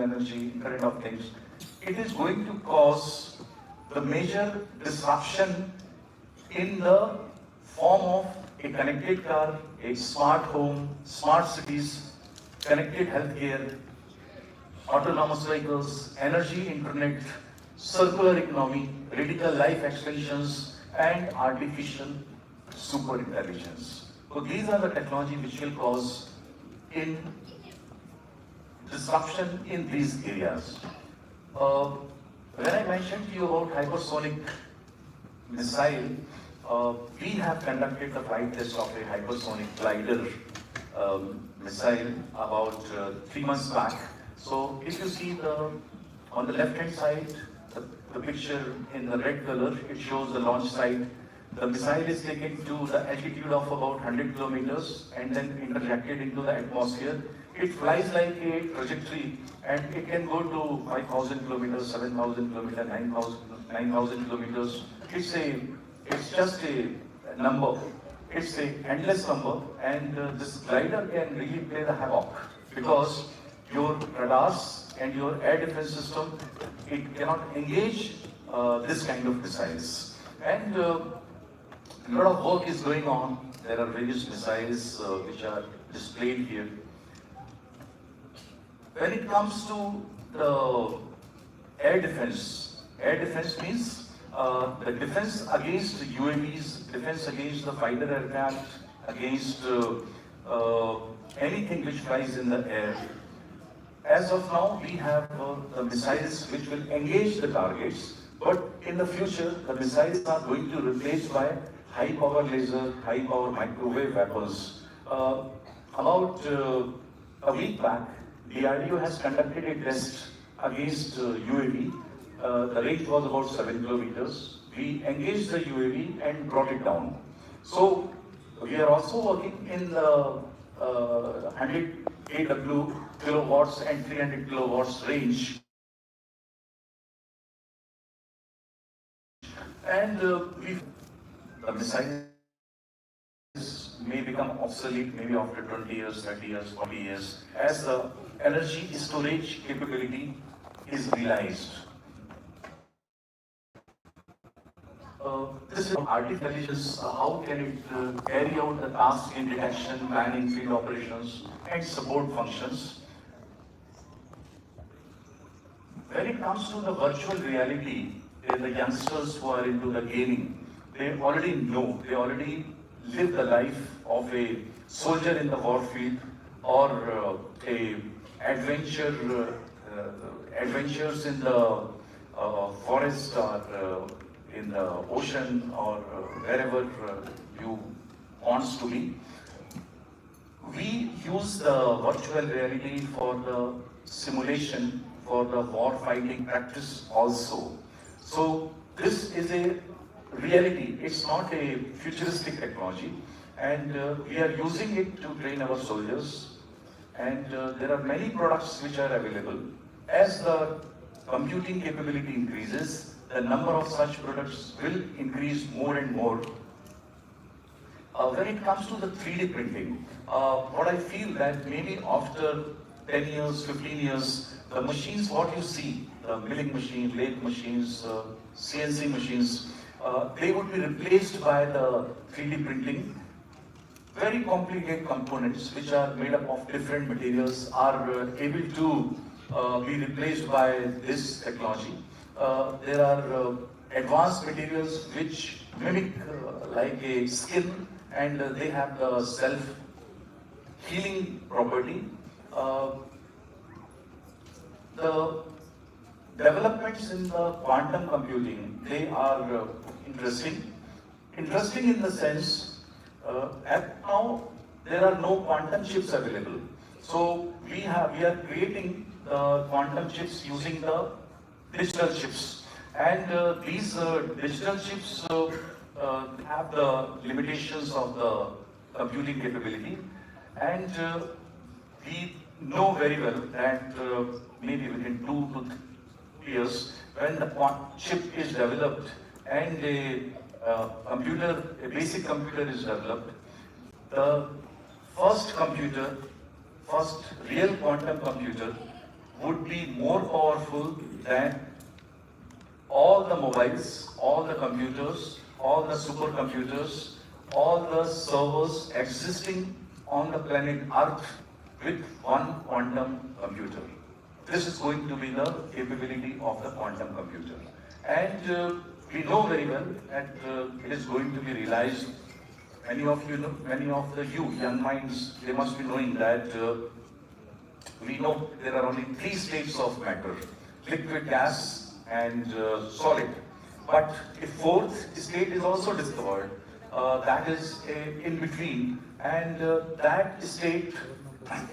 energy, Internet of Things, it is going to cause the major disruption in the form of a connected car, a smart home, smart cities, connected healthcare, autonomous vehicles, energy internet, circular economy, radical life extensions, and artificial super intelligence. So these are the technology which will cause in disruption in these areas. When I mentioned to you about hypersonic missile, we have conducted the flight test of a hypersonic glider missile about 3 months back. So if you see on the left hand side, the picture in the red color, it shows the launch site. The missile is taken to the altitude of about 100 kilometers and then interjected into the atmosphere. It flies like a trajectory and it can go to 5,000 kilometers, 7,000 kilometers, 9,000 kilometers. It's just a number. It's an endless number, and this glider can really play the havoc because your radars and your air defense system, it cannot engage this kind of missiles. And a lot of work is going on. There are various missiles which are displayed here. When it comes to the air defense means the defense against UAVs, defense against the fighter aircraft, against anything which flies in the air. As of now, we have the missiles which will engage the targets, but in the future, the missiles are going to be replaced by high-power laser, high-power microwave weapons. About a week back, DRDO has conducted a test against UAV. The range was about 7 kilometers. We engaged the UAV and brought it down. So we are also working in the 100 kW kilowatts and 300 kilowatts range. And the missiles may become obsolete maybe after 20 years, 30 years, 40 years, as the energy storage capability is realized. This is artificial intelligence. How can it carry out the task in detection, planning, field operations, and support functions? When it comes to the virtual reality, the youngsters who are into the gaming, they already know, they already live the life of a soldier in the warfield or adventures in the forest or in the ocean or wherever you want to be. We use the virtual reality for the simulation, for the war fighting practice also. So this is a reality, it's not a futuristic technology, and we are using it to train our soldiers, and there are many products which are available. As the computing capability increases, the number of such products will increase more and more. When it comes to the 3D printing, what I feel that maybe after 10 years, 15 years, the machines, what you see, the milling machine, lathe machines, CNC machines, they would be replaced by the 3D printing. Very complicated components which are made up of different materials are able to be replaced by this technology. There are advanced materials which mimic like a skin, and they have the self-healing property. The developments in the quantum computing, they are interesting. Interesting in the sense, at now there are no quantum chips available. So we are creating the quantum chips using the digital chips, and these digital chips have the limitations of the computing capability, and we know very well that maybe within 2 to 3 years, when the chip is developed and a basic computer is developed, the first real quantum computer would be more powerful than all the mobiles, all the computers, all the supercomputers, all the servers existing on the planet Earth with one quantum computer. This is going to be the capability of the quantum computer. And we know very well that it is going to be realized. Many of you know, many of the young minds, they must be knowing that we know there are only 3 states of matter: liquid, gas, and solid. But a 4th state is also discovered, that is in between, and that state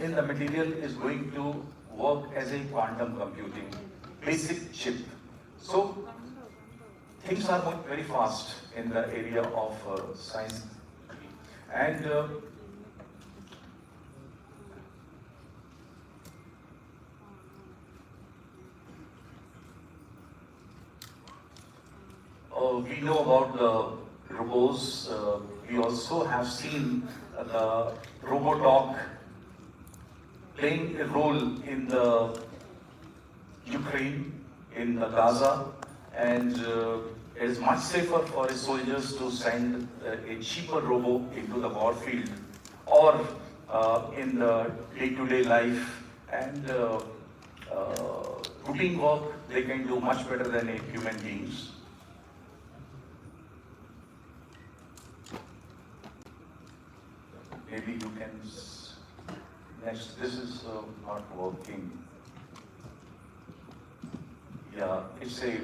in the material is going to work as a quantum computing basic chip. So things are moving very fast in the area of science. And we know about the robots. We also have seen the Robotog playing a role in the Ukraine, in the Gaza, and it is much safer for soldiers to send a cheaper robo into the war field or in the day-to-day life, and routine work they can do much better than a human beings. Maybe you can, next, this is not working. Yeah, it's a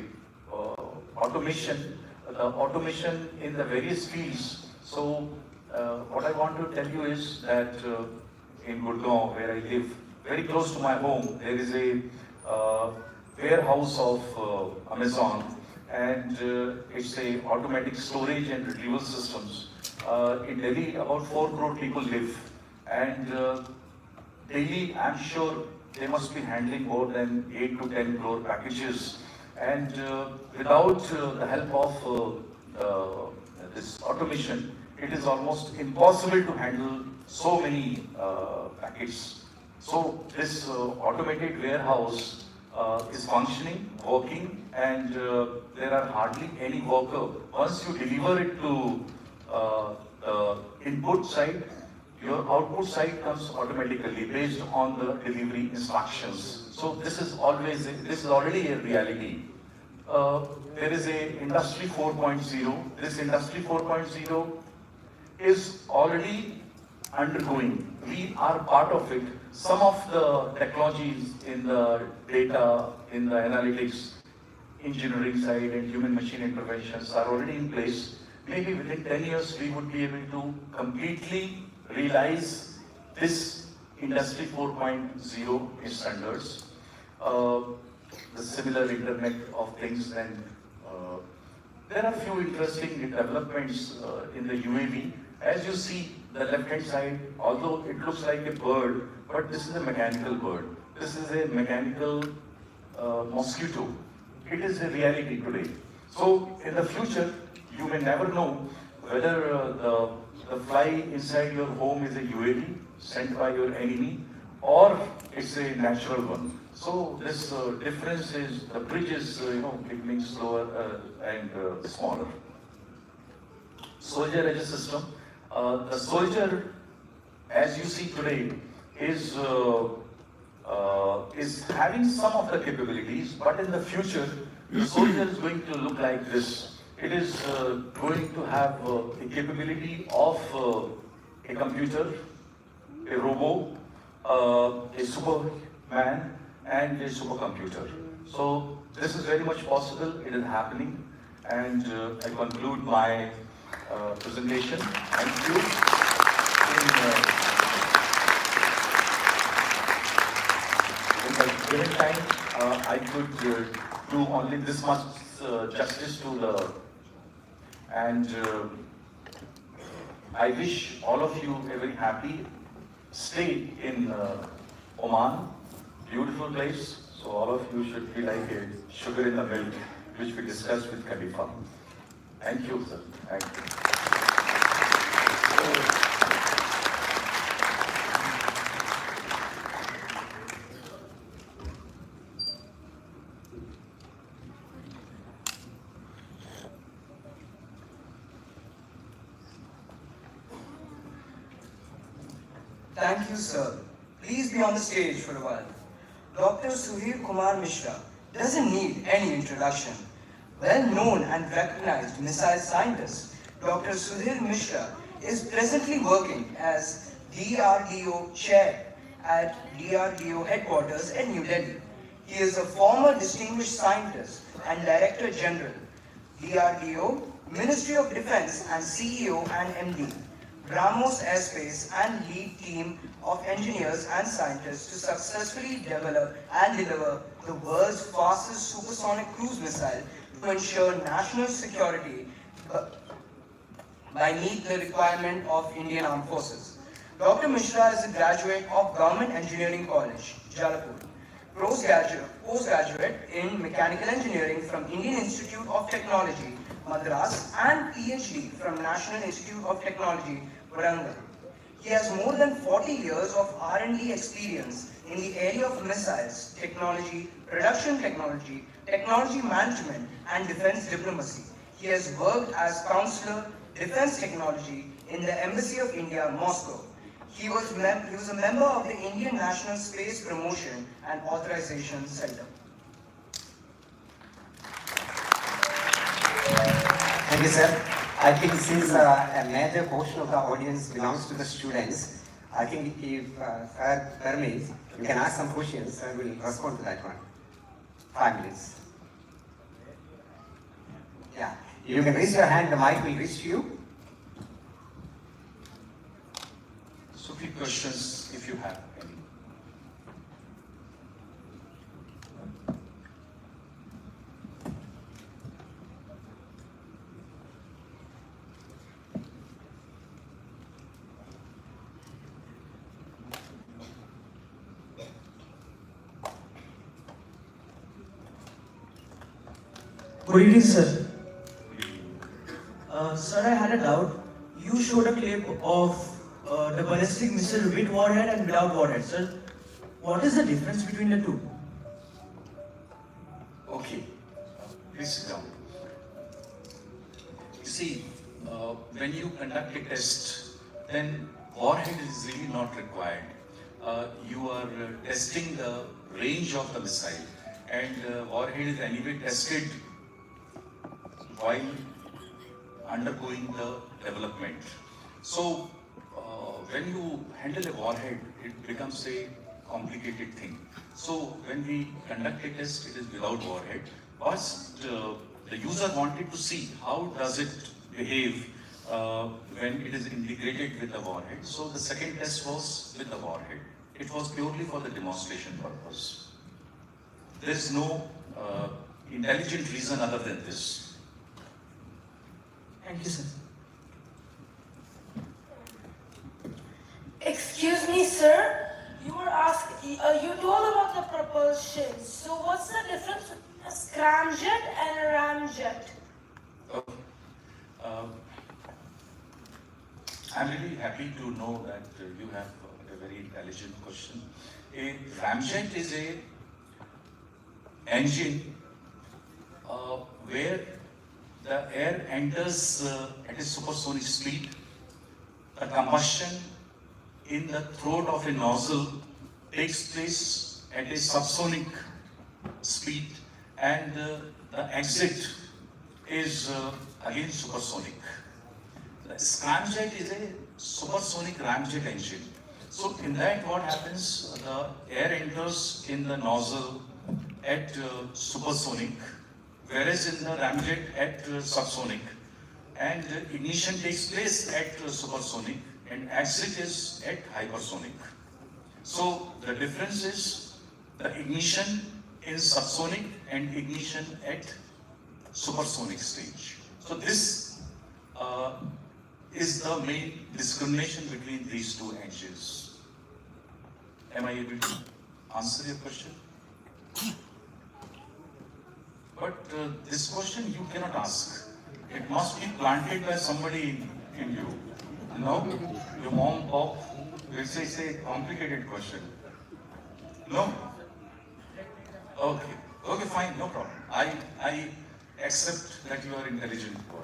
automation, automation in the various fields. So what I want to tell you is that in Gurgaon, where I live, very close to my home, there is a warehouse of Amazon, and it's a automatic storage and retrieval systems. In Delhi, about 4 crore people live, and daily, I'm sure they must be handling more than 8 to 10 crore packages. And without the help of this automation, it is almost impossible to handle so many packets. So this automated warehouse is functioning, working, and there are hardly any worker. Once you deliver it to the input side, your output side comes automatically based on the delivery instructions. So this is already a reality. There is a Industry 4.0. This Industry 4.0 is already undergoing. We are part of it. Some of the technologies in the data, in the analytics, engineering side and human-machine interventions are already in place. Maybe within 10 years, we would be able to completely realize this Industry 4.0 standards. The similar Internet of Things, and there are few interesting developments in the UAV. As you see, the left-hand side, although it looks like a bird, but this is a mechanical bird. This is a mechanical mosquito. It is a reality today. So in the future, you may never know whether the fly inside your home is a UAV sent by your enemy or it's a natural one. So this difference is, the bridge is becoming slower and smaller. Soldier as a system. The soldier, as you see today, is having some of the capabilities, but in the future, the soldier is going to look like this. It is going to have a capability of a computer, a robo, a superman, and a supercomputer. So this is very much possible. It is happening, and I conclude my presentation. Thank you. In the given time, I could do only this much justice to the, and I wish all of you a very happy stay in Oman, beautiful place. So all of you should be like a sugar in the milk, which we discussed with Khalifa. Thank you, sir. Thank you. Thank you, sir. Please be on the stage for a while. Dr. Sudhir Kumar Mishra doesn't need any introduction. Well-known and recognized missile scientist, Dr. Sudhir Mishra is presently working as DRDO chair at DRDO headquarters in New Delhi. He is a former distinguished scientist and Director General, DRDO, Ministry of Defense and CEO and MD, Brahmos Aerospace and lead team of engineers and scientists to successfully develop and deliver the world's fastest supersonic cruise missile to ensure national security by meet the requirement of Indian Armed Forces. Dr. Mishra is a graduate of Government Engineering College, Jalapur, postgraduate in Mechanical Engineering from Indian Institute of Technology, Madras, and PhD from National Institute of Technology, Warangal. He has more than 40 years of R&D experience in the area of missiles, technology, production technology, technology management, and defense diplomacy. He has worked as Councillor, Defense Technology in the Embassy of India, Moscow. He was a member of the Indian National Space Promotion and Authorization Center. Thank you, sir. I think since a major portion of the audience belongs to the students, I think if sir permits, you can ask some questions and we'll respond to that one. 5 minutes. Yeah. You can raise your hand, the mic will reach to you. So few questions if you have any. Good evening, sir. Sir, I had a doubt. You showed a clip of the ballistic missile with warhead and without warhead, sir. What is the difference between the two? Okay, please sit down. You see, when you conduct a test, then warhead is really not required. You are testing the range of the missile, and warhead is anyway tested while undergoing the development. So, when you handle a warhead, it becomes a complicated thing. So, when we conduct a test, it is without warhead. First, the user wanted to see how does it behave when it is integrated with the warhead. So, the second test was with the warhead. It was purely for the demonstration purpose. There is no intelligent reason other than this. Thank you, sir. Excuse me, sir. You were asked. You told about the propulsion. So, what's the difference between a scramjet and a ramjet? I'm really happy to know that you have a very intelligent question. A ramjet is a engine where the air enters at a supersonic speed. The combustion in the throat of a nozzle takes place at a subsonic speed, and the exit is again supersonic. The scramjet is a supersonic ramjet engine. So in that what happens, the air enters in the nozzle at supersonic, whereas in the ramjet at subsonic, and ignition takes place at supersonic and exit is at hypersonic. So the difference is the ignition in subsonic and ignition at supersonic stage. So this is the main discrimination between these two engines. Am I able to answer your question? But this question you cannot ask. It must be planted by somebody in you. No? Your mom, pop, will say it's a complicated question. No? Okay. Okay, fine, no problem. I accept that you are intelligent boy.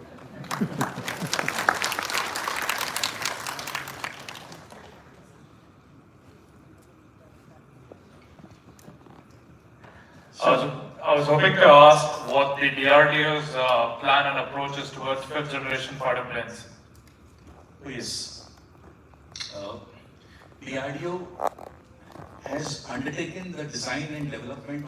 I was hoping to ask what the DRDO's plan and approach is towards fifth generation fighter planes. Oh, yes. DRDO has undertaken the design and development